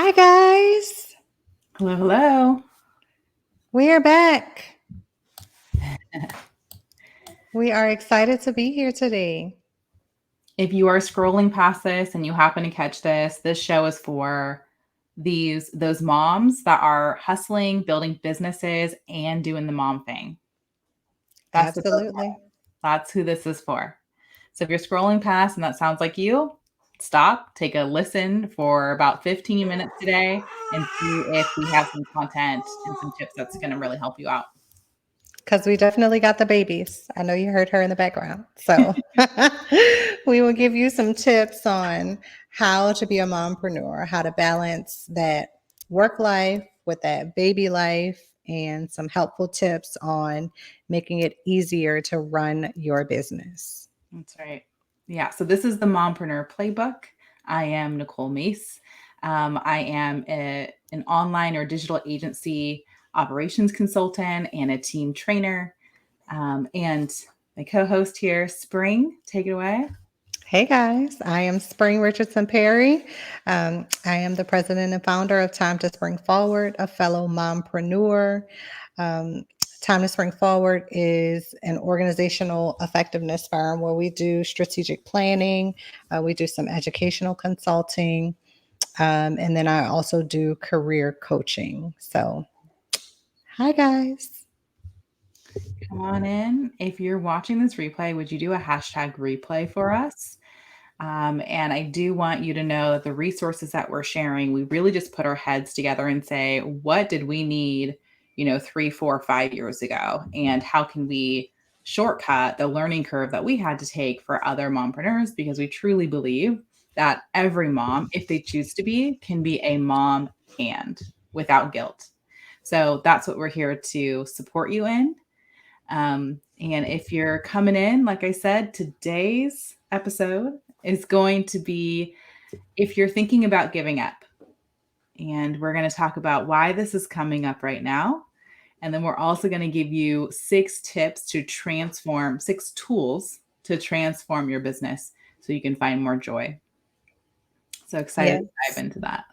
Hi, guys. Hello, hello. We are back. We are excited to be here today. If you are scrolling past this and you happen to catch this show is for those moms that are hustling, building businesses, and doing the mom thing. That's the Absolutely. that's who this is for. So if you're scrolling past and that sounds like you, stop, take a listen for about 15 minutes today and see if we have some content and some tips that's going to really help you out. Because we definitely got the babies. I know you heard her in the background. So we will give you some tips on how to be a mompreneur, how to balance that work life with that baby life, and some helpful tips on making it easier to run your business. That's right. Yeah. So this is the Mompreneur Playbook. I am Nicole Mace. I am an online or digital agency operations consultant and a team trainer. And my co-host here, Spring, take it away. Hey guys, I am Spring Richardson Perry. I am the president and founder of Time to Spring Forward, a fellow mompreneur. Um, Time to Spring Forward is an organizational effectiveness firm where we do strategic planning, we do some educational consulting, and then I also do career coaching. So, hi guys. Come on in. If you're watching this replay, would you do a hashtag replay for us? And I do want you to know that the resources that we're sharing, we really just put our heads together and say, what did we need, 3, 4, 5 years ago? And how can we shortcut the learning curve that we had to take for other mompreneurs? Because we truly believe that every mom, if they choose to be, can be a mom and without guilt. So that's what we're here to support you in. And if you're coming in, like I said, today's episode is going to be if you're thinking about giving up. And we're going to talk about why this is coming up right now. And then we're also going to give you 6 tips to transform, 6 tools to transform your business so you can find more joy. So excited to Yes. dive into that.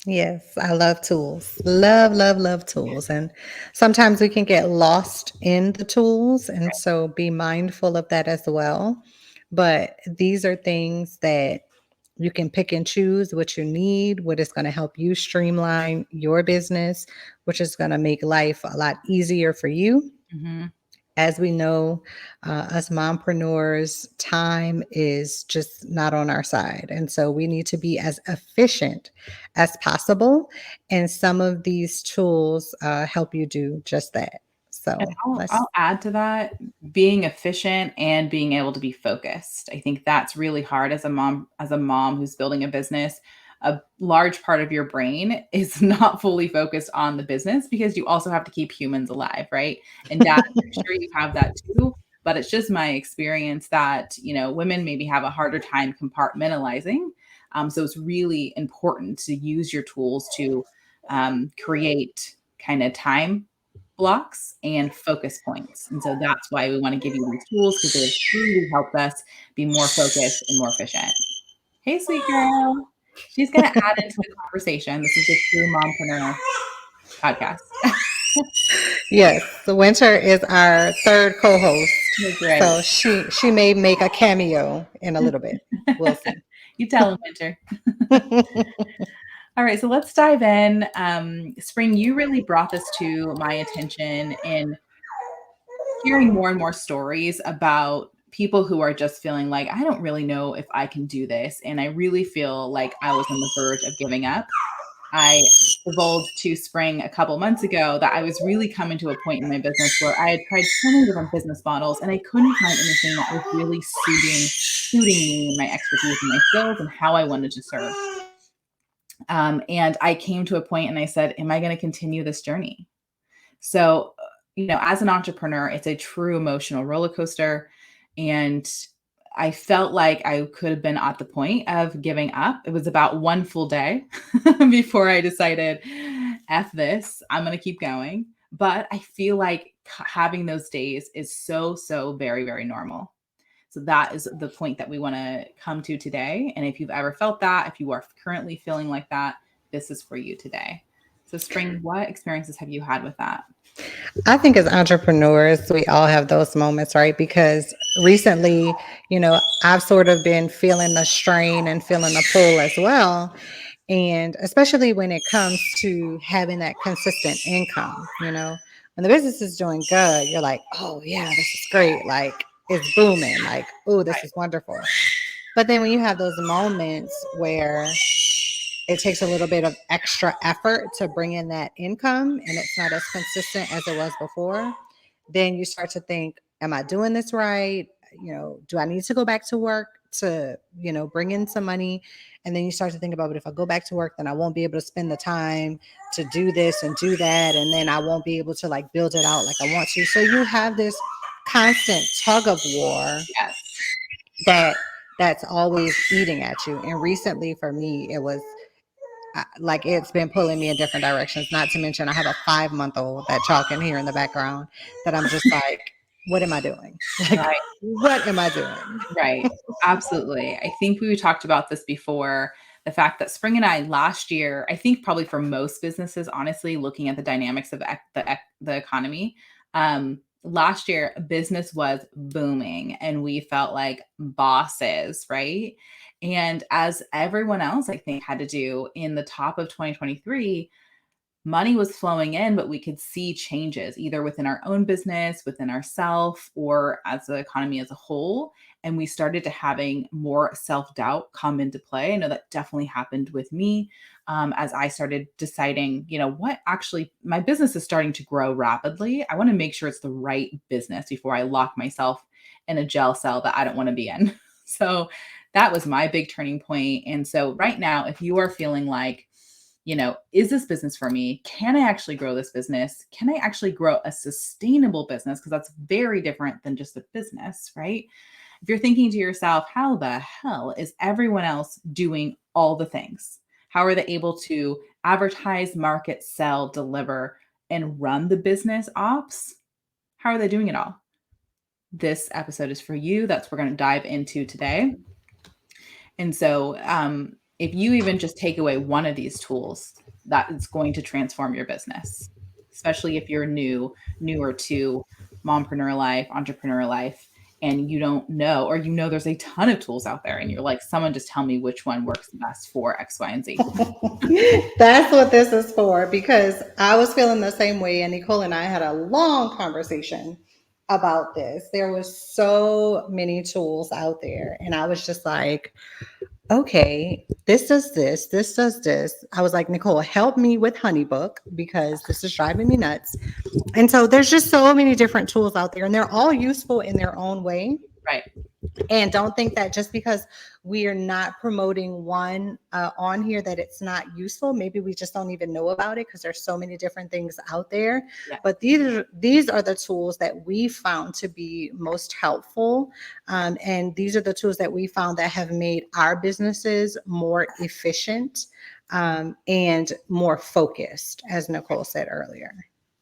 Yes, I love tools. Love, love, love tools. And sometimes we can get lost in the tools. And so be mindful of that as well. But these are things that you can pick and choose what you need, what is going to help you streamline your business, which is going to make life a lot easier for you. Mm-hmm. As we know, us mompreneurs, time is just not on our side. And so we need to be as efficient as possible. And some of these tools help you do just that. And So I'll add to that, being efficient and being able to be focused. I think that's really hard as a mom who's building a business. A large part of your brain is not fully focused on the business because you also have to keep humans alive, right? And dad, I'm sure you have that too. But it's just my experience that, women maybe have a harder time compartmentalizing. So it's really important to use your tools to create kind of time blocks and focus points. And so that's why we want to give you these tools because they've truly helped us be more focused and more efficient. Hey, sweet girl. She's going to add into the conversation. This is the True Mompreneur podcast. yes, the Winter is our third co-host. That's right. So she may make a cameo in a little bit. We'll see. You tell him, Winter. All right, so let's dive in. Spring, you really brought this to my attention in hearing more and more stories about people who are just feeling like, I don't really know if I can do this. And I really feel like I was on the verge of giving up. I divulged to Spring a couple months ago that I was really coming to a point in my business where I had tried so many different business models and I couldn't find anything that was really suiting me and my expertise and my skills and how I wanted to serve. And I came to a point and I said, am I going to continue this journey? So, as an entrepreneur, it's a true emotional roller coaster. And I felt like I could have been at the point of giving up. It was about one full day before I decided, F this, I'm going to keep going. But I feel like having those days is so, so very, very normal. So that is the point that we want to come to today. And if you've ever felt that, if you are currently feeling like that, this is for you today. So, Spring, what experiences have you had with that? I think as entrepreneurs, we all have those moments, right? Because recently, I've sort of been feeling the strain and feeling the pull as well. And especially when it comes to having that consistent income, when the business is doing good, you're like, oh, yeah, this is great. Like, it's booming. Like, oh, this Right. is wonderful. But then when you have those moments where it takes a little bit of extra effort to bring in that income and it's not as consistent as it was before, then you start to think, am I doing this right? Do I need to go back to work to, bring in some money? And then you start to think about, but if I go back to work, then I won't be able to spend the time to do this and do that. And then I won't be able to like build it out like I want to. So you have this constant tug of war Yes. that that's always eating at you. And recently for me, it was like it's been pulling me in different directions. Not to mention, I have a 5 month old that y'all can hear in the background. That I'm just like, what am I doing? Like, Right. what am I doing? Right. Absolutely. I think we talked about this before. The fact that Spring and I last year, I think probably for most businesses, honestly, looking at the dynamics of the economy, last year business was booming and we felt like bosses, right? And as everyone else, I think, had to do in the top of 2023, money was flowing in, but we could see changes either within our own business, within ourselves, or as the economy as a whole. And we started to having more self-doubt come into play. I know that definitely happened with me as I started deciding, what actually my business is starting to grow rapidly. I want to make sure it's the right business before I lock myself in a jail cell that I don't want to be in. So that was my big turning point. And so right now, if you are feeling like, is this business for me? Can I actually grow this business? Can I actually grow a sustainable business? Because that's very different than just a business, right? If you're thinking to yourself, how the hell is everyone else doing all the things? How are they able to advertise, market, sell, deliver, and run the business ops? How are they doing it all? This episode is for you. That's what we're going to dive into today. And so, if you even just take away one of these tools, that is going to transform your business, especially if you're newer to mompreneur life, entrepreneur life, and you don't know, or there's a ton of tools out there, and you're like, someone just tell me which one works best for X, Y, and Z. That's what this is for because I was feeling the same way. And Nicole and I had a long conversation about this. There was so many tools out there. And I was just like, okay, this does this, this does this. I was like, Nicole, help me with Honeybook because this is driving me nuts. And so there's just so many different tools out there, and they're all useful in their own way. Right. And don't think that just because we are not promoting one on here that it's not useful. Maybe we just don't even know about it because there's so many different things out there. Yeah. But these are the tools that we found to be most helpful, and these are the tools that we found that have made our businesses more efficient and more focused, as Nicole said earlier.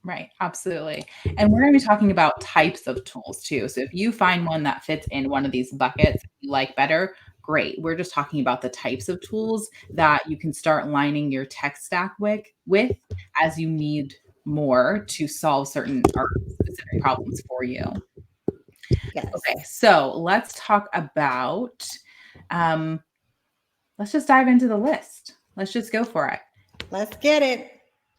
Right, absolutely. And we're going to be talking about types of tools too. So if you find one that fits in one of these buckets you like better, great. We're just talking about the types of tools that you can start lining your tech stack with as you need more to solve certain or specific problems for you. Yes. Okay, so let's talk about, um, let's just dive into the list. Let's just go for it. Let's get it.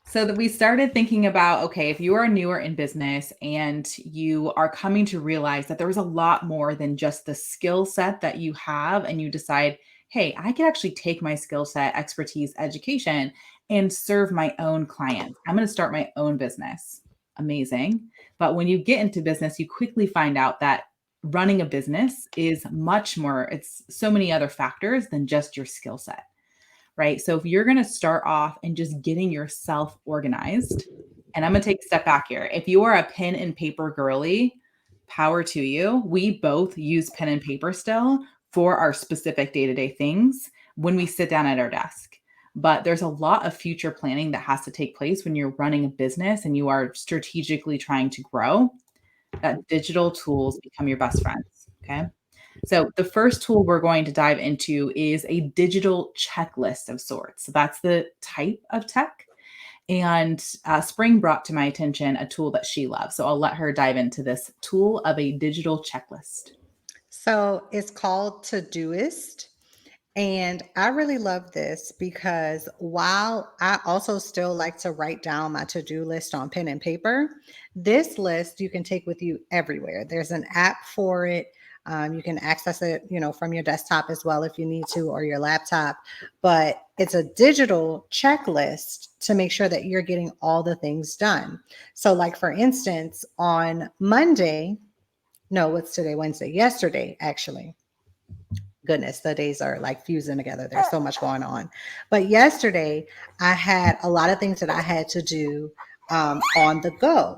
So that we started thinking about, okay, if you are newer in business and you are coming to realize that there's a lot more than just the skill set that you have, and you decide, hey, I can actually take my skill set, expertise, education, and serve my own clients. I'm going to start my own business. Amazing. But when you get into business, you quickly find out that running a business is much more, it's so many other factors than just your skill set. Right? So if you're going to start off and just getting yourself organized, and I'm going to take a step back here. If you are a pen and paper girly, power to you. We both use pen and paper still for our specific day-to-day things when we sit down at our desk. But there's a lot of future planning that has to take place when you're running a business and you are strategically trying to grow. That digital tools become your best friends. Okay. So, the first tool we're going to dive into is a digital checklist of sorts. So, that's the type of tech. And Spring brought to my attention a tool that she loves. So, I'll let her dive into this tool of a digital checklist. So it's called Todoist. And I really love this because while I also still like to write down my to do list on pen and paper, this list you can take with you everywhere. There's an app for it. You can access it, from your desktop as well if you need to, or your laptop. But it's a digital checklist to make sure that you're getting all the things done. So, like for instance, on Monday, no, what's today? Wednesday. Yesterday, actually, goodness, the days are like fusing together. There's so much going on. But yesterday, I had a lot of things that I had to do on the go.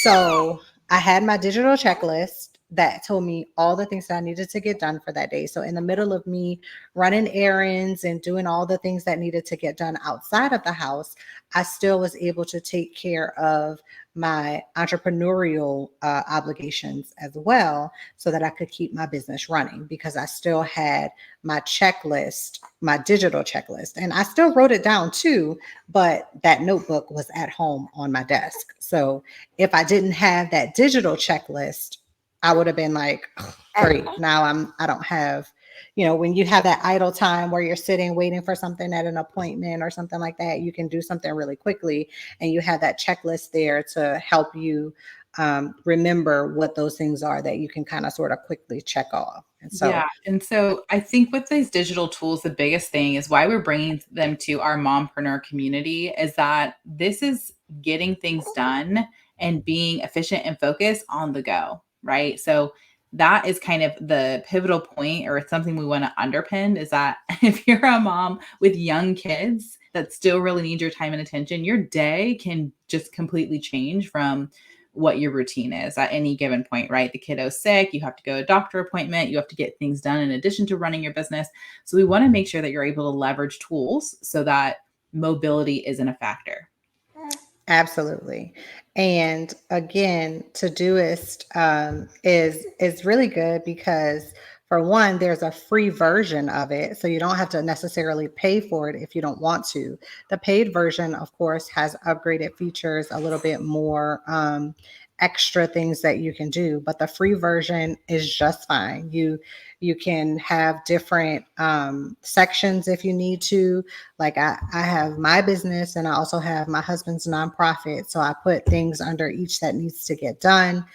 So I had my digital checklist that told me all the things that I needed to get done for that day. So in the middle of me running errands and doing all the things that needed to get done outside of the house, I still was able to take care of my entrepreneurial obligations as well so that I could keep my business running because I still had my checklist, my digital checklist. And I still wrote it down too, but that notebook was at home on my desk. So if I didn't have that digital checklist, I would have been like, "Oh, great, now I don't have, when you have that idle time where you're sitting waiting for something at an appointment or something like that, you can do something really quickly and you have that checklist there to help you remember what those things are that you can kind of sort of quickly check off. And Yeah. so, And so I think with these digital tools, the biggest thing is why we're bringing them to our mompreneur community is that this is getting things done and being efficient and focused on the go, right? So that is kind of the pivotal point, or it's something we want to underpin is that if you're a mom with young kids that still really need your time and attention, your day can just completely change from what your routine is at any given point, right? The kiddo's sick, you have to go to a doctor appointment, you have to get things done in addition to running your business. So we want to make sure that you're able to leverage tools so that mobility isn't a factor. absolutely. And again, Todoist is really good because for one, there's a free version of it, so you don't have to necessarily pay for it if you don't want to. The paid version, of course, has upgraded features, a little bit more extra things that you can do, but the free version is just fine. You can have different sections if you need to. Like I have my business and I also have my husband's nonprofit. So I put things under each that needs to get done.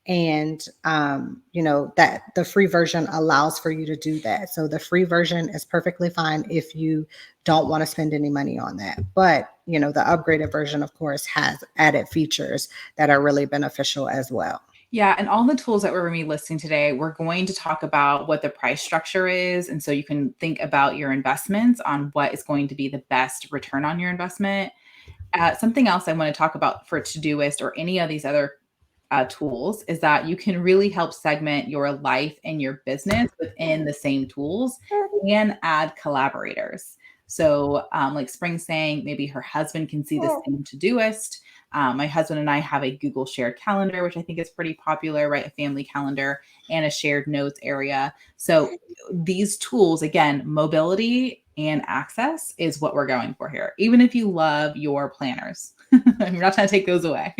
And, that the free version allows for you to do that. So the free version is perfectly fine if you don't want to spend any money on that. But, the upgraded version, of course, has added features that are really beneficial as well. Yeah, and all the tools that we're going to be listing today, we're going to talk about what the price structure is. And so you can think about your investments on what is going to be the best return on your investment. Something else I want to talk about for Todoist or any of these other tools is that you can really help segment your life and your business within the same tools and add collaborators. So, like Spring saying, maybe her husband can see the same Todoist. My husband and I have a Google shared calendar, which I think is pretty popular, right? A family calendar and a shared notes area. So, these tools, again, mobility and access is what we're going for here, even if you love your planners. We're not trying to take those away.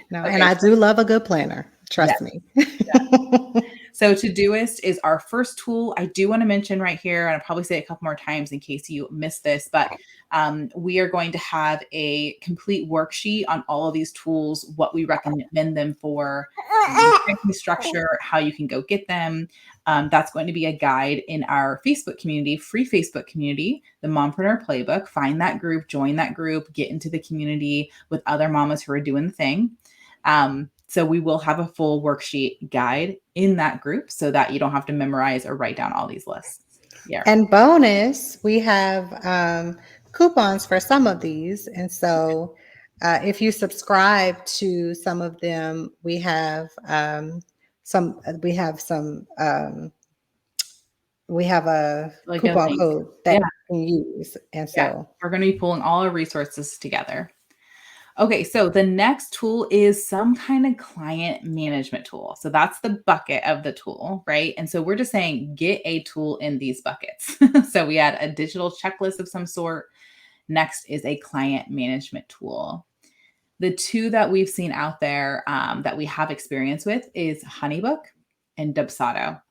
No, and Okay. I do love a good planner. Yes. Trust me. So Todoist is our first tool. I do want to mention right here, and I'll probably say it a couple more times in case you missed this, but we are going to have a complete worksheet on all of these tools, what we recommend them for, pricing structure, how you can go get them. That's going to be a guide in our Facebook community, free Facebook community, the Mompreneur Playbook. Find that group, join that group, get into the community with other mamas who are doing the thing. So we will have a full worksheet guide in that group so that you don't have to memorize or write down all these lists. Yeah. And bonus, we have coupons for some of these. And so if you subscribe to some of them, we have a Like a coupon link. code that Yeah. you can use. And Yeah. so We're going to be pulling all our resources together. Okay, so the next tool is some kind of client management tool. So that's the bucket of the tool, right? And so we're just saying get a tool in these buckets. So we had a digital checklist of some sort. Next is a client management tool. The two that we've seen out there that we have experience with is Honeybook and Dubsado.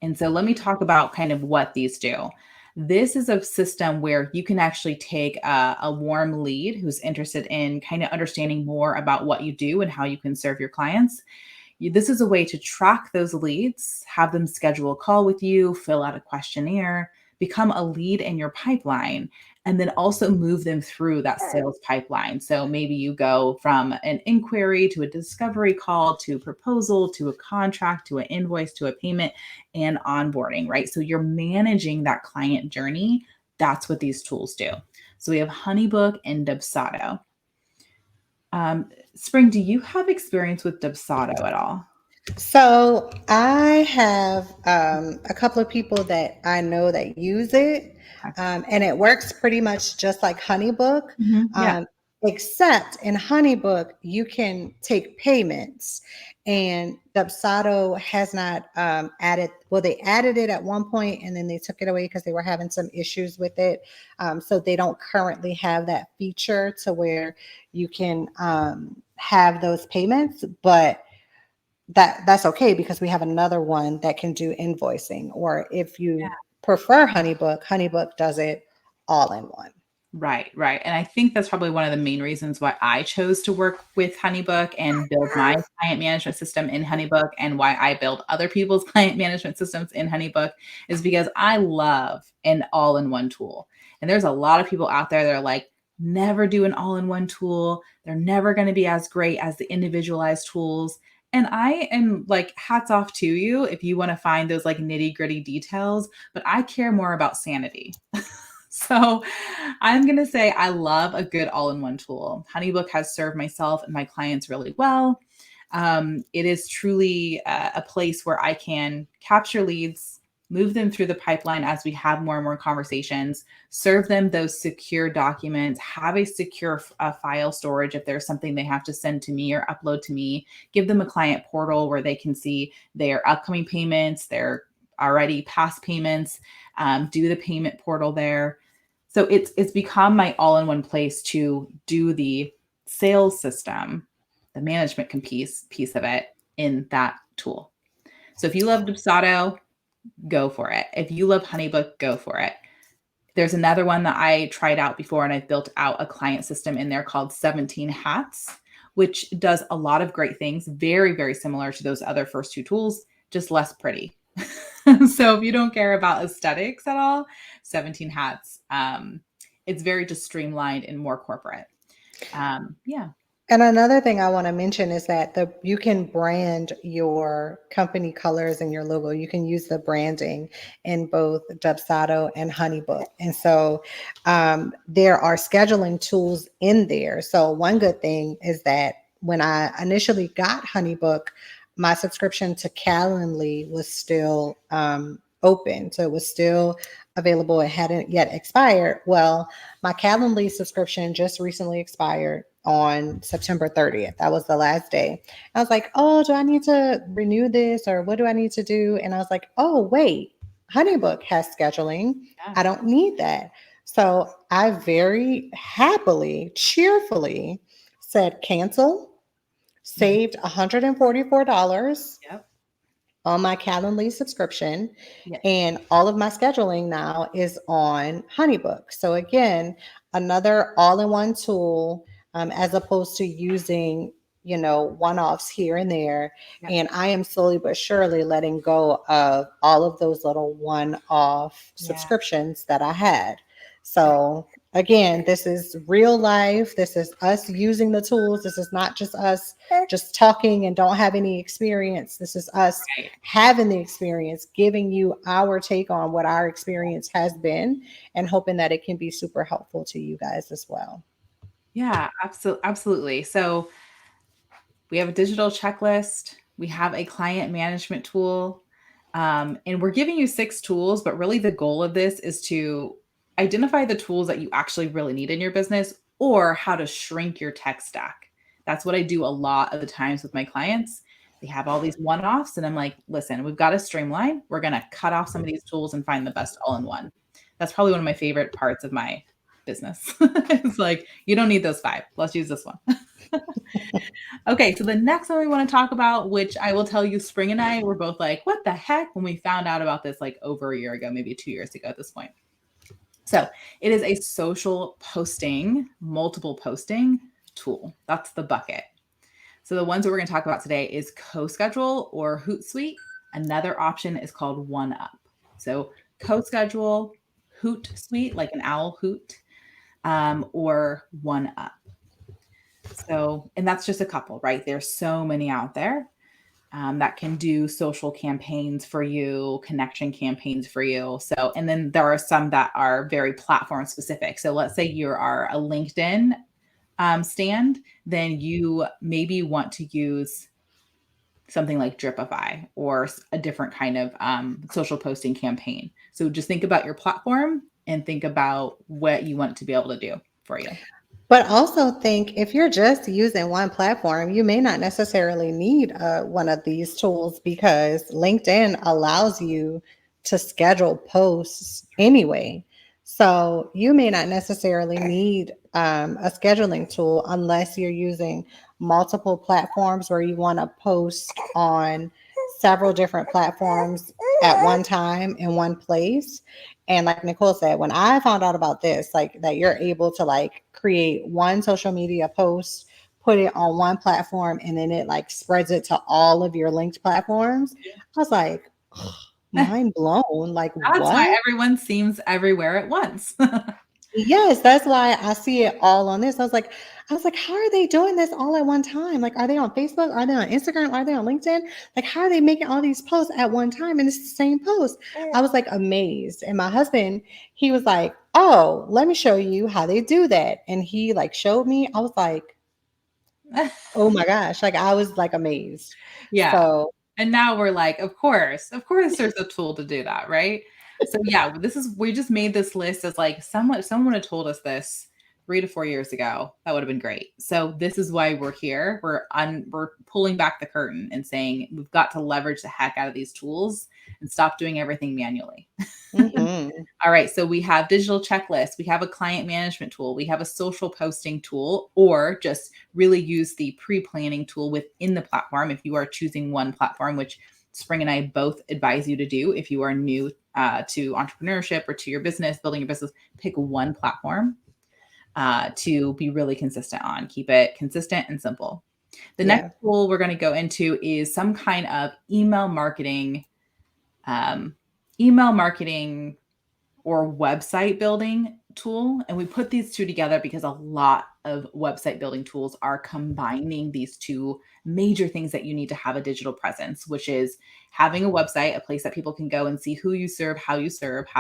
And so let me talk about kind of what these do. This is a system where you can actually take a warm lead who's interested in kind of understanding more about what you do and how you can serve your clients. This is a way to track those leads, have them schedule a call with you, fill out a questionnaire, become a lead in your pipeline, and then also move them through that sales pipeline. So maybe you go from an inquiry to a discovery call to a proposal to a contract to an invoice to a payment and onboarding, right? So you're managing that client journey. That's what these tools do. So we have Honeybook and Dubsado. Spring, do you have experience with Dubsado at all? So I have a couple of people that I know that use it, Okay. and it works pretty much just like HoneyBook, Yeah. um, except in HoneyBook you can take payments, and Dubsado has not added. Well, they added it at one point, and then they took it away because they were having some issues with it. So they don't currently have that feature to where you can have those payments, but that's okay because we have another one that can do invoicing. Or if you prefer HoneyBook, HoneyBook does it all in one. Right, right. And I think that's probably one of the main reasons why I chose to work with HoneyBook and build my client management system in HoneyBook and why I build other people's client management systems in HoneyBook is because I love an all-in-one tool. And there's a lot of people out there that are like, never do an all-in-one tool. They're never going to be as great as the individualized tools. And I am like, hats off to you if you want to find those like nitty-gritty details, but I care more about sanity. So I'm going to say I love a good all in one tool. HoneyBook has served myself and my clients really well. It is truly a place where I can capture leads, move them through the pipeline as we have more and more conversations, serve them those secure documents, have a secure file storage if there's something they have to send to me or upload to me, give them a client portal where they can see their upcoming payments, their already past payments, do the payment portal there. So it's become my all-in-one place to do the sales system, the management piece of it in that tool. So if you love Dubsado, go for it. If you love HoneyBook, go for it. There's another one that I tried out before, and I've built out a client system in there called 17 Hats, which does a lot of great things, very, very similar to those other first two tools, just less pretty. So if you don't care about aesthetics at all, 17 Hats, it's very just streamlined and more corporate. Yeah. And another thing I want to mention is that you can brand your company colors and your logo. You can use the branding in both Dubsado and HoneyBook. And so there are scheduling tools in there. So one good thing is that when I initially got HoneyBook, my subscription to Calendly was still open. So it was still available. It hadn't yet expired. Well, my Calendly subscription just recently expired on September 30th. That was the last day. I was like, oh, do I need to renew this or what do I need to do? And I was like, oh, wait, HoneyBook has scheduling. Yeah. I don't need that. So I very happily, cheerfully said cancel, Mhm. saved $144 Yep. on my Calendly subscription, Yeah. and all of my scheduling now is on HoneyBook. So again, another all-in-one tool, as opposed to using one-offs here and there. Yeah. And I am slowly but surely letting go of all of those little one-off Yeah. subscriptions that I had. So again, this is real life. This is us using the tools. This is not just us just talking and don't have any experience. This is us Right. having the experience, giving you our take on what our experience has been, and hoping that it can be super helpful to you guys as well. Yeah, absolutely. So we have a digital checklist, we have a client management tool, and we're giving you 6 tools, but really the goal of this is to identify the tools that you actually really need in your business or how to shrink your tech stack. That's what I do a lot of the times with my clients. They have all these one offs, and I'm like, listen, we've got to streamline. We're going to cut off some of these tools and find the best all in one. That's probably one of my favorite parts of my business. It's like, you don't need those 5. Let's use this one. Okay, so the next one we want to talk about, which I will tell you, Spring and I were both like, what the heck, when we found out about this like over a year ago, maybe 2 years ago at this point. So it is a social posting, multiple posting tool. That's the bucket. So the ones that we're going to talk about today is CoSchedule or Hootsuite. Another option is called OneUp. So CoSchedule, Hootsuite, like an owl hoot, or OneUp. So, and that's just a couple, right? There's so many out there that can do social campaigns for you, connection campaigns for you. So, and then there are some that are very platform specific. So let's say you are a LinkedIn stand, then you maybe want to use something like Dripify or a different kind of social posting campaign. So just think about your platform and think about what you want it to be able to do for you. But also think if you're just using one platform, you may not necessarily need one of these tools because LinkedIn allows you to schedule posts anyway. So you may not necessarily need a scheduling tool unless you're using multiple platforms where you want to post on several different platforms at one time in one place. And like Nicole said, when I found out about this, like that you're able to like create one social media post, put it on one platform, and then it like spreads it to all of your linked platforms, I was like, mind blown. Like, That's why what? everyone seems everywhere at once. Yes, that's why I see it all on this. I was like, how are they doing this all at one time? Like, are they on Facebook? Are they on Instagram? Are they on LinkedIn? Like, how are they making all these posts at one time? And it's the same post. I was like amazed. And my husband, he was like, oh, let me show you how they do that. And he like showed me. I was like, oh my gosh. Like I was like amazed. Yeah. So And now we're like, of course there's a tool to do that, right? So yeah, we just made this list as like someone had told us this 3 to 4 years ago. That would have been great. So this is why we're here. We're pulling back the curtain and saying we've got to leverage the heck out of these tools and stop doing everything manually. mhm. All right, so we have digital checklists, we have a client management tool, we have a social posting tool, or just really use the pre-planning tool within the platform if you are choosing one platform, which Spring and I both advise you to do if you are new to entrepreneurship or to your business, building your business, pick one platform to be really consistent on. Keep it consistent and simple. The next Yeah. tool we're going to go into is some kind of um, email marketing or website building tool. And we put these two together because a lot of website building tools are combining these two major things that you need to have a digital presence, which is having a website, a place that people can go and see who you serve, how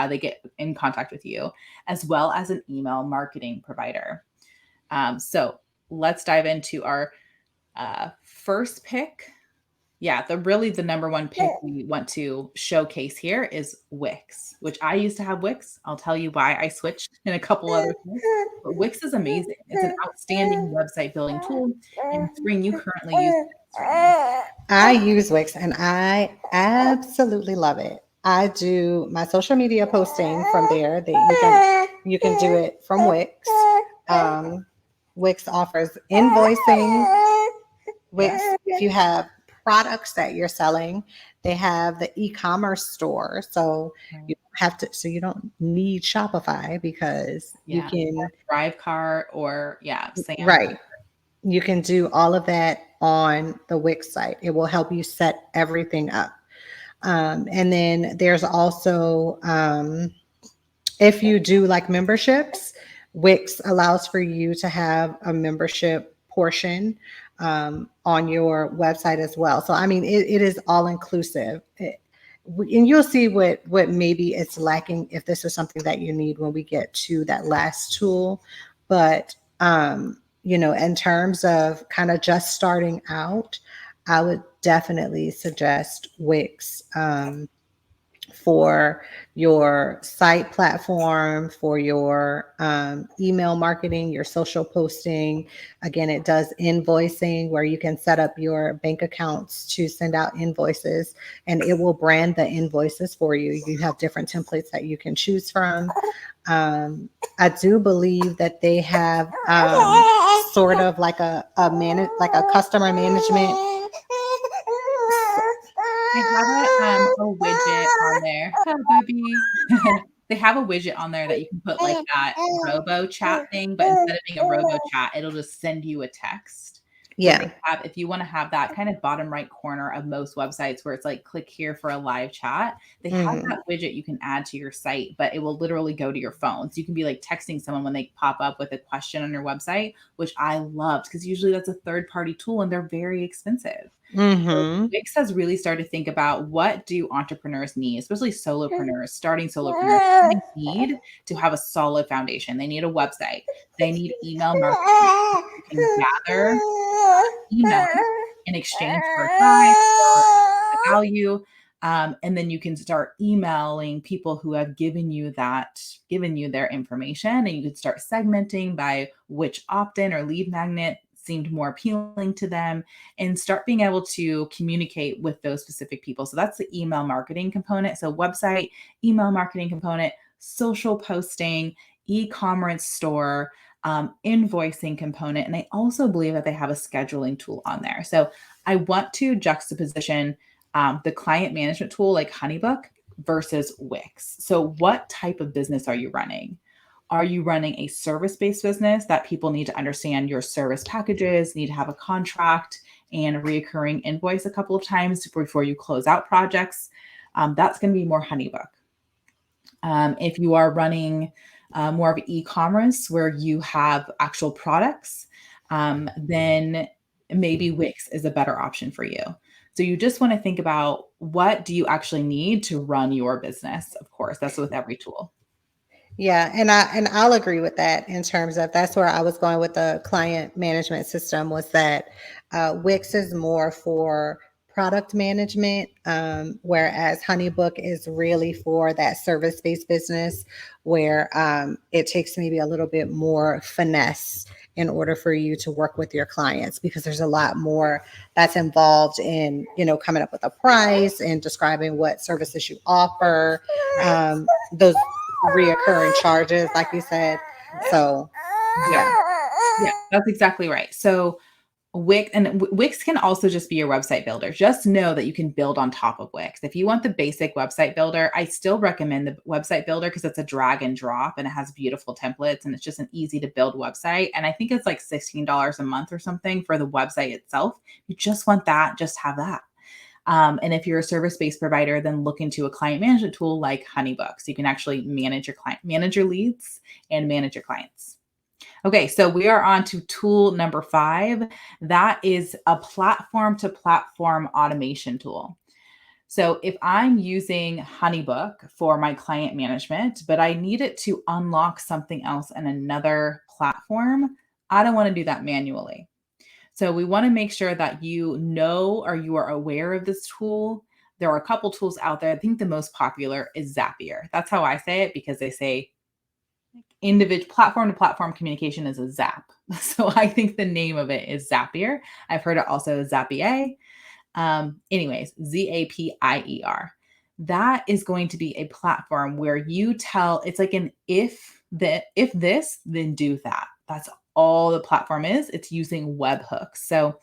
they get in contact with you, as well as an email marketing provider. So let's dive into our first pick. Yeah, the number one pick we want to showcase here is Wix, which I used to have Wix. I'll tell you why I switched in a couple other things. But Wix is amazing. It's an outstanding website building tool. And Spring, you currently use Wix, right? I use Wix and I absolutely love it. I do my social media posting from there. That you can do it from Wix. Um, Wix offers invoicing. Yeah. Wix, if you have products that you're selling, they have the e-commerce store. So Right. you don't have to. So you don't need Shopify because you Yeah. can. Thrivecart or yeah, Sam. Right. You can do all of that on the Wix site. It will help you set everything up. And then there's also, if you do like memberships, Wix allows for you to have a membership portion on your website as well. So, I mean, it is all inclusive. And you'll see what maybe it's lacking if this is something that you need when we get to that last tool. But in terms of kind of just starting out, I would definitely suggest Wix. for your site platform, for your email marketing, your social posting. Again, it does invoicing where you can set up your bank accounts to send out invoices and it will brand the invoices for you. You have different templates that you can choose from. Um, I do believe that they have sort of like like a customer management. They have a widget on there. Oh, Bubby. They have a widget on there that you can put like that robo chat thing, but instead of being a robo chat, it'll just send you a text. So they Yeah. have, if you want to have that kind of bottom right corner of most websites where it's like click here for a live chat, they have Hmm. that widget you can add to your site, but it will literally go to your phone. So you can be like texting someone when they pop up with a question on your website, which I loved because usually that's a third party tool and they're very expensive. So Hmm. Wix has really started to think about what do entrepreneurs need, especially solopreneurs, starting solopreneurs. What do they need to have a solid foundation? They need a website. They need email marketing. You can gather email in exchange for a price or a value. And then you can start emailing people who have given you their information, and you could start segmenting by which opt-in or lead magnet seemed more appealing to them and start being able to communicate with those specific people. So that's the email marketing component. So website, email marketing component, social posting, e-commerce store, invoicing component. And I also believe that they have a scheduling tool on there. So I want to juxtaposition the client management tool like Honeybook versus Wix. So what type of business are you running? Are you running a service based business that people need to understand your service packages, need to have a contract and a reoccurring invoice a couple of times before you close out projects? That's going to be more Honeybook. If you are running more of e-commerce where you have actual products, then maybe Wix is a better option for you. So you just want to think about what do you actually need to run your business? Of course, that's with every tool. Yeah, and I'll agree with that in terms of that's where I was going with the client management system was that Wix is more for product management, whereas HoneyBook is really for that service-based business where it takes maybe a little bit more finesse in order for you to work with your clients because there's a lot more that's involved in coming up with a price and describing what services you offer. Those reoccurring charges, like you said. Yeah. So, Yeah. yeah. Yeah, that's exactly right. So Wix can also just be your website builder. Just know that you can build on top of Wix. If you want the basic website builder, I still recommend the website builder because it's a drag and drop and it has beautiful templates and it's just an easy to build website. And I think it's like $16 a month or something for the website itself. You just want that, just have that. And if you're a service-based provider, then look into a client management tool like Honeybook. So you can actually manage your client, manage your leads, and manage your clients. Okay, so we are on to tool number 5. That is a platform to platform automation tool. So if I'm using Honeybook for my client management, but I need it to unlock something else in another platform, I don't want to do that manually. So we want to make sure that you know or you are aware of this tool. There are a couple tools out there. I think the most popular is Zapier. That's how I say it because they say individual platform to platform communication is a Zap. So I think the name of it is Zapier. I've heard it also Zapier. Anyways, Zapier. That is going to be a platform where you tell it's like an if this, then do that. That's all the platform is. It's using webhooks. So,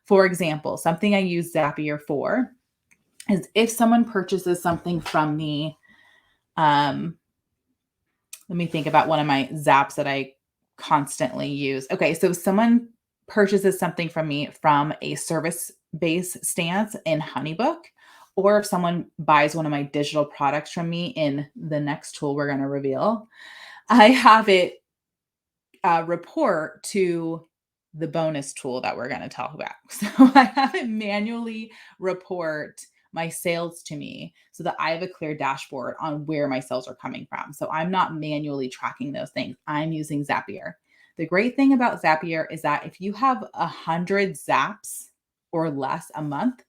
for example, something I use Zapier for is if someone purchases something from me, um, let me think about one of my zaps that I constantly use. Okay, so if someone purchases something from me from a service based stance in Honeybook, or if someone buys one of my digital products from me in the next tool we're going to reveal, I have it report to the bonus tool that we're going to talk about. So I have it manually report my sales to me so that I have a clear dashboard on where my sales are coming from. So I'm not manually tracking those things. I'm using Zapier. The great thing about Zapier is that if you have 100 zaps or less a month,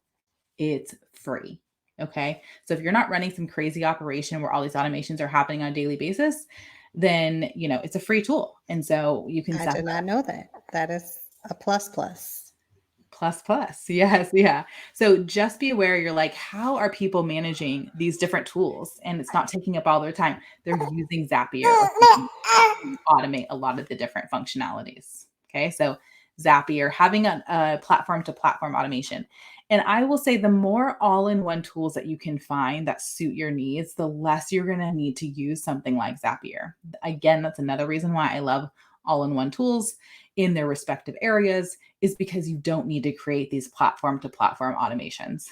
it's free. Okay. So if you're not running some crazy operation where all these automations are happening on a daily basis, then, it's a free tool. And so you can I set did not know that. That is a plus plus. plus plus. Yes, yeah. So just be aware, you're like, how are people managing these different tools? And it's not taking up all their time. They're using Zapier or something to automate a lot of the different functionalities. Okay. So Zapier, having a platform to platform automation. And I will say the more all-in-one tools that you can find that suit your needs, the less you're going to need to use something like Zapier. Again, that's another reason why I love all-in-one tools in their respective areas, is because you don't need to create these platform to platform automations.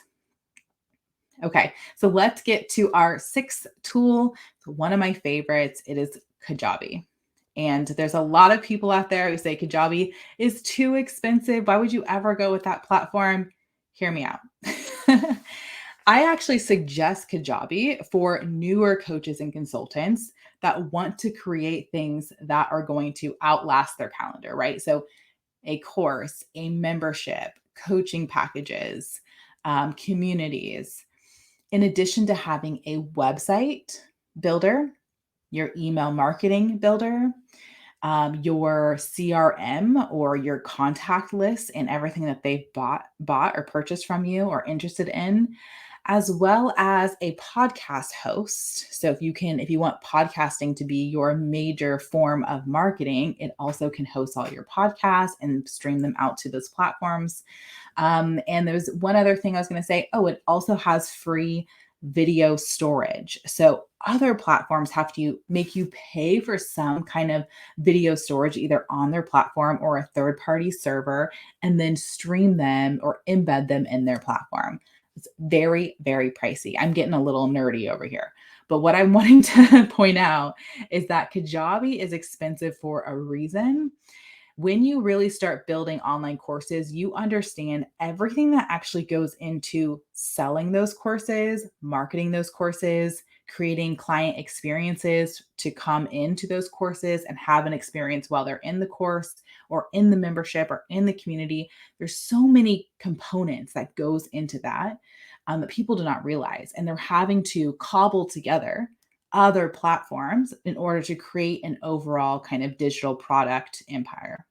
Okay, so let's get to our sixth tool. So one of my favorites, it is Kajabi. And there's a lot of people out there who say Kajabi is too expensive. Why would you ever go with that platform? Hear me out. I actually suggest Kajabi for newer coaches and consultants that want to create things that are going to outlast their calendar, right? So a course, a membership, coaching packages, communities, in addition to having a website builder, your email marketing builder, your CRM or your contact list and everything that they've bought or purchased from you or interested in, as well as a podcast host. So if you want podcasting to be your major form of marketing, it also can host all your podcasts and stream them out to those platforms. And there's one other thing I was going to say. Oh, it also has free video storage. So other platforms have to make you pay for some kind of video storage, either on their platform or a third party server, and then stream them or embed them in their platform. It's very, very pricey. I'm getting a little nerdy over here. But what I'm wanting to point out is that Kajabi is expensive for a reason. When you really start building online courses, you understand everything that actually goes into selling those courses, marketing those courses, creating client experiences to come into those courses and have an experience while they're in the course or in the membership or in the community. There's so many components that goes into that, that people do not realize. And they're having to cobble together other platforms in order to create an overall kind of digital product empire.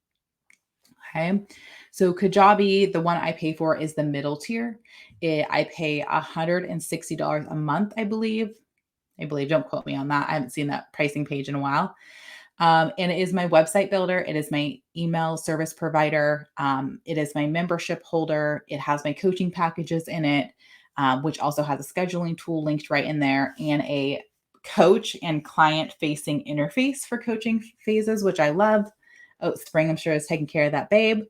Okay. So Kajabi, the one I pay for is the middle tier. I pay $160 a month, I believe. Don't quote me on that. I haven't seen that pricing page in a while. And it is my website builder. It is my email service provider. It is my membership holder. It has my coaching packages in it, which also has a scheduling tool linked right in there, and a coach and client facing interface for coaching phases, which I love. Oh, Spring, I'm sure, is taking care of that, babe.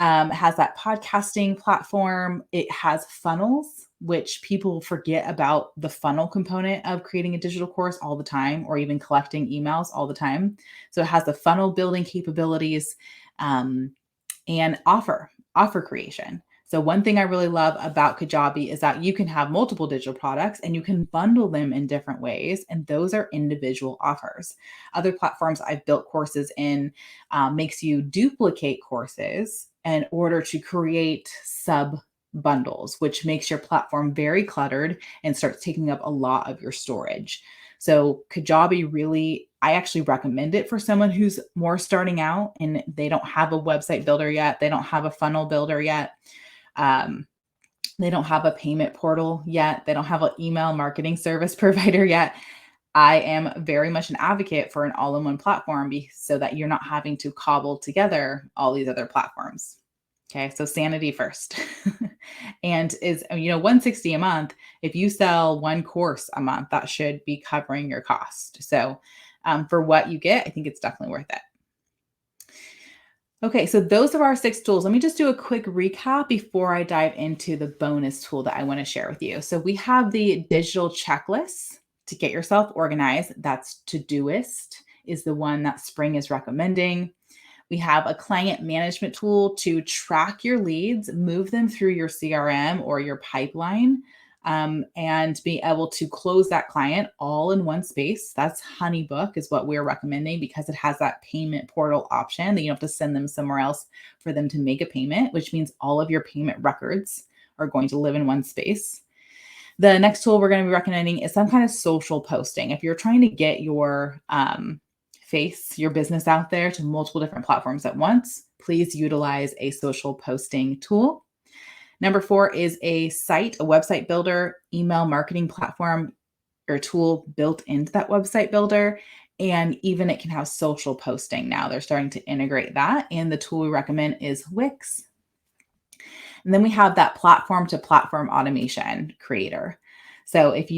It has that podcasting platform. It has funnels, which people forget about the funnel component of creating a digital course all the time, or even collecting emails all the time. So it has the funnel building capabilities, and offer creation. So one thing I really love about Kajabi is that you can have multiple digital products and you can bundle them in different ways. And those are individual offers. Other platforms I've built courses in makes you duplicate courses in order to create sub bundles, which makes your platform very cluttered and starts taking up a lot of your storage. So Kajabi really, I actually recommend it for someone who's more starting out and they don't have a website builder yet. They don't have a funnel builder yet. Um, they don't have a payment portal yet. They don't have an email marketing service provider yet. I am very much an advocate for an all-in-one platform so that you're not having to cobble together all these other platforms. Okay, so sanity first. And is, 160 a month. If you sell one course a month, that should be covering your cost. So for what you get, I think it's definitely worth it. Okay, so those are our 6 tools. Let me just do a quick recap before I dive into the bonus tool that I want to share with you. So we have the digital checklist to get yourself organized. That's Todoist is the one that Spring is recommending. We have a client management tool to track your leads, move them through your CRM or your pipeline, and be able to close that client all in one space. That's HoneyBook is what we're recommending because it has that payment portal option that you don't have to send them somewhere else for them to make a payment, which means all of your payment records are going to live in one space. The next tool we're going to be recommending is some kind of social posting. If you're trying to get your your business out there to multiple different platforms at once, please utilize a social posting tool. Number 4 is a website builder, email marketing platform or tool built into that website builder. And even it can have social posting now. They're starting to integrate that. And the tool we recommend is Wix. And then we have that platform to platform automation creator. So if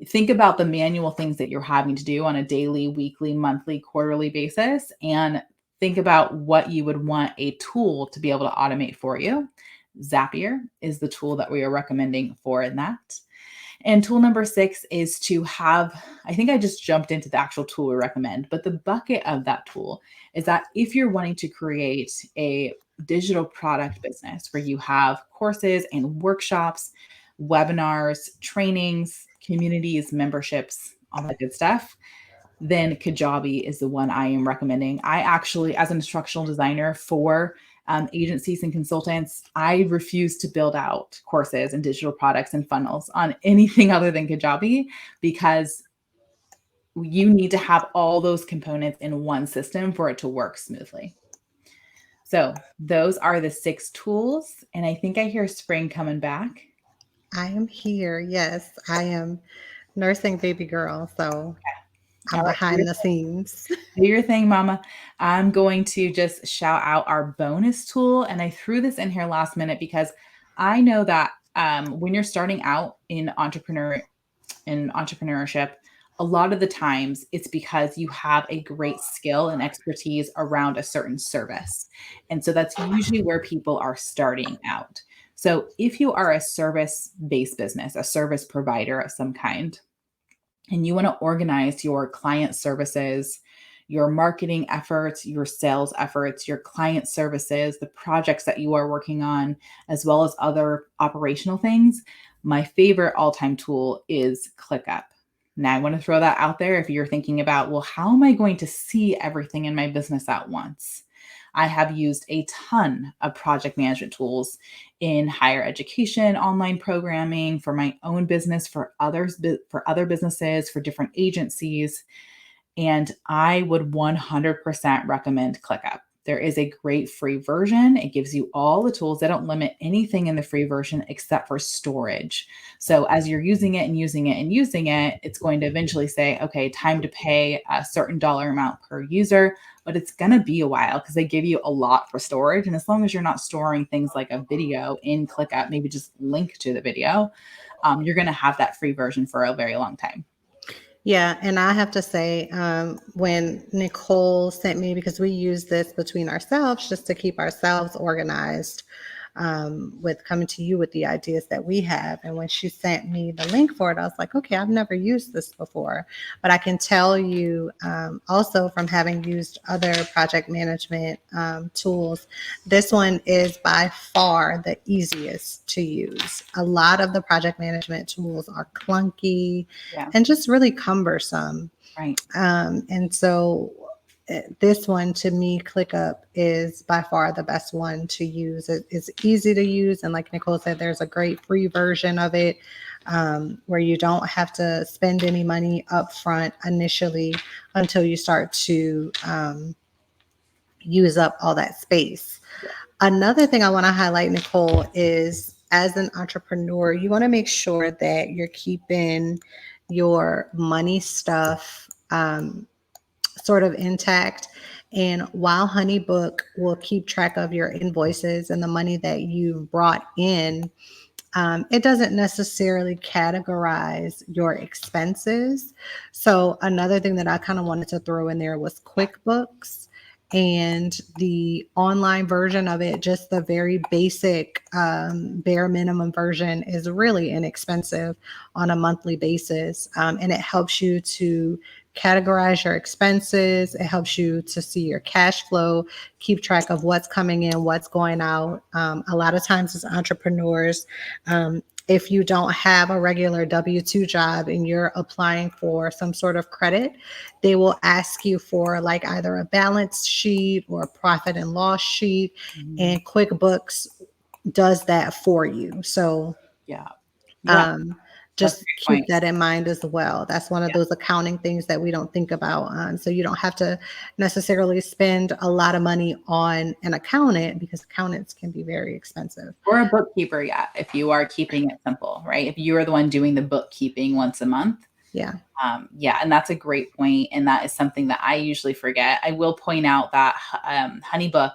think about the manual things that you're having to do on a daily, weekly, monthly, quarterly basis, and think about what you would want a tool to be able to automate for you. Zapier is the tool that we are recommending for that. And tool number 6 is to have, I think I just jumped into the actual tool we recommend, but the bucket of that tool is that if you're wanting to create a digital product business where you have courses and workshops, webinars, trainings, communities, memberships, all that good stuff, then Kajabi is the one I am recommending. I actually, as an instructional designer for agencies and consultants, I refuse to build out courses and digital products and funnels on anything other than Kajabi, because you need to have all those components in one system for it to work smoothly. So those are the 6 tools. And I think I hear Spring coming back. I am here. Yes, I am nursing baby girl, so All I'm right. behind the scenes. Do your thing, mama. I'm going to just shout out our bonus tool. And I threw this in here last minute because I know that when you're starting out in entrepreneurship, a lot of the times it's because you have a great skill and expertise around a certain service. And so that's usually where people are starting out. So if you are a service-based business, a service provider of some kind, and you want to organize your client services, your marketing efforts, your sales efforts, your client services, the projects that you are working on, as well as other operational things, my favorite all-time tool is ClickUp. Now, I want to throw that out there if you're thinking about, well, how am I going to see everything in my business at once? I have used a ton of project management tools in higher education, online programming, for my own business, for for other businesses, for different agencies. And I would 100% recommend ClickUp. There is a great free version. It gives you all the tools. They don't limit anything in the free version except for storage. So as you're using it and using it and using it, it's going to eventually say, okay, time to pay a certain dollar amount per user, but it's going to be a while because they give you a lot for storage. And as long as you're not storing things like a video in ClickUp, maybe just link to the video, you're going to have that free version for a very long time. Yeah, and I have to say, when Nicole sent me, because we use this between ourselves just to keep ourselves organized, with coming to you with the ideas that we have. And when she sent me the link for it, I was like, okay, I've never used this before. But I can tell you, also from having used other project management tools, this one is by far the easiest to use. A lot of the project management tools are clunky Yeah. and just really cumbersome. Right. And so this one to me, ClickUp, is by far the best one to use. It's easy to use. And like Nicole said, there's a great free version of it, where you don't have to spend any money up front initially until you start to use up all that space. Another thing I want to highlight, Nicole, is as an entrepreneur, you want to make sure that you're keeping your money stuff sort of intact. And while HoneyBook will keep track of your invoices and the money that you've brought in, it doesn't necessarily categorize your expenses. So another thing that I kind of wanted to throw in there was QuickBooks, and the online version of it, just the very basic, bare minimum version, is really inexpensive on a monthly basis. And it helps you to categorize your expenses. It helps you to see your cash flow, keep track of what's coming in, what's going out. A lot of times as entrepreneurs, if you don't have a regular W-2 job and you're applying for some sort of credit, they will ask you for like either a balance sheet or a profit and loss sheet, and QuickBooks does that for you. So Yeah. Yeah. That's a just great keep point. that in mind as well. That's one of those accounting things that we don't think about. So you don't have to necessarily spend a lot of money on an accountant because accountants can be very expensive. Or a bookkeeper, yeah, if you are keeping it simple, right? If you are the one doing the bookkeeping once a month. Yeah. Yeah, and that's a great point, and that is something that I usually forget. I will point out that HoneyBook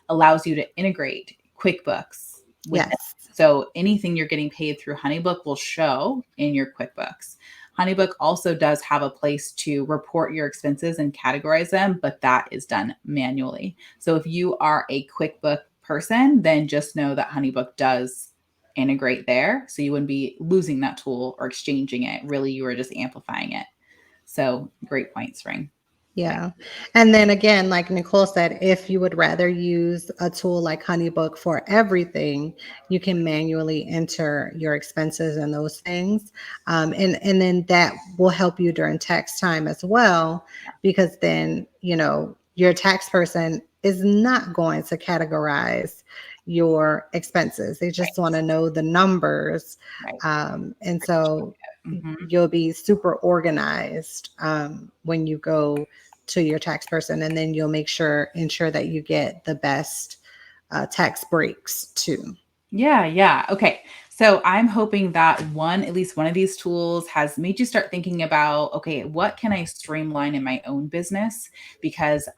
allows you to integrate QuickBooks with it. Yes. So anything you're getting paid through HoneyBook will show in your QuickBooks. HoneyBook also does have a place to report your expenses and categorize them, but that is done manually. So if you are a QuickBook person, then just know that HoneyBook does integrate there. So you wouldn't be losing that tool or exchanging it. Really, you are just amplifying it. So great point, Spring. Okay. Yeah. And then again, like Nicole said, if you would rather use a tool like HoneyBook for everything, you can manually enter your expenses and those things. And then that will help you during tax time as well, because then, your tax person is not going to categorize your expenses. They just want to Right. know the numbers. Right. And so Mm-hmm. you'll be super organized when you go to your tax person, and then you'll ensure that you get the best tax breaks too. Yeah, yeah. Okay. So I'm hoping that at least one of these tools has made you start thinking about, okay, what can I streamline in my own business? Because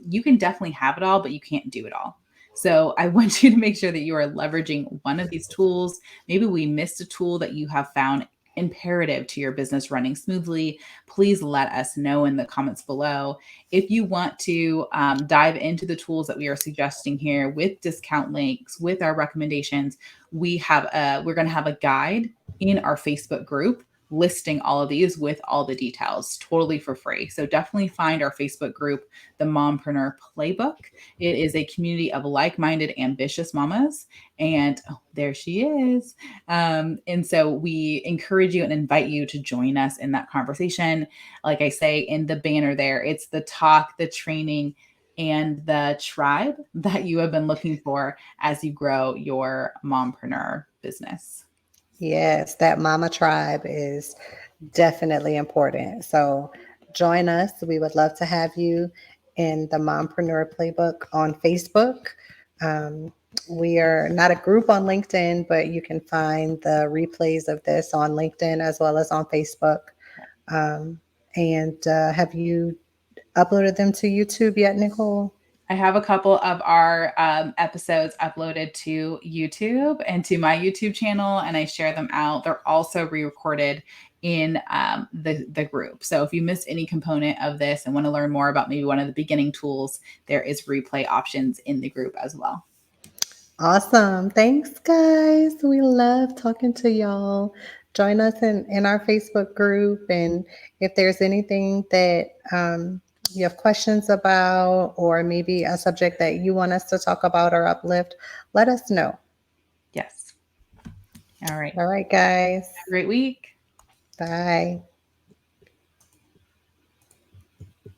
you can definitely have it all, but you can't do it all. So I want you to make sure that you are leveraging one of these tools. Maybe we missed a tool that you have found imperative to your business running smoothly. Please let us know in the comments below. If you want to dive into the tools that we are suggesting here with discount links, with our recommendations, we're going to have a guide in our Facebook group listing all of these with all the details totally for free. So definitely find our Facebook group, the Mompreneur Playbook. It is a community of like-minded, ambitious mamas. And oh, there she is. And so we encourage you and invite you to join us in that conversation. Like I say in the banner there, it's the talk, the training, and the tribe that you have been looking for as you grow your mompreneur business. Yes, that mama tribe is definitely important. So join us. We would love to have you in the Mompreneur Playbook on Facebook. Um, we are not a group on LinkedIn, but you can find the replays of this on LinkedIn as well as on Facebook. Um, and have you uploaded them to YouTube yet, Nicole? I have a couple of our episodes uploaded to YouTube and to my YouTube channel, and I share them out. They're also re-recorded in the group. So if you missed any component of this and want to learn more about maybe one of the beginning tools, there is replay options in the group as well. Awesome. Thanks, guys. We love talking to y'all. Join us in our Facebook group. And if there's anything that you have questions about, or maybe a subject that you want us to talk about or uplift, let us know. Yes. All right. All right, guys. Have a great week. Bye.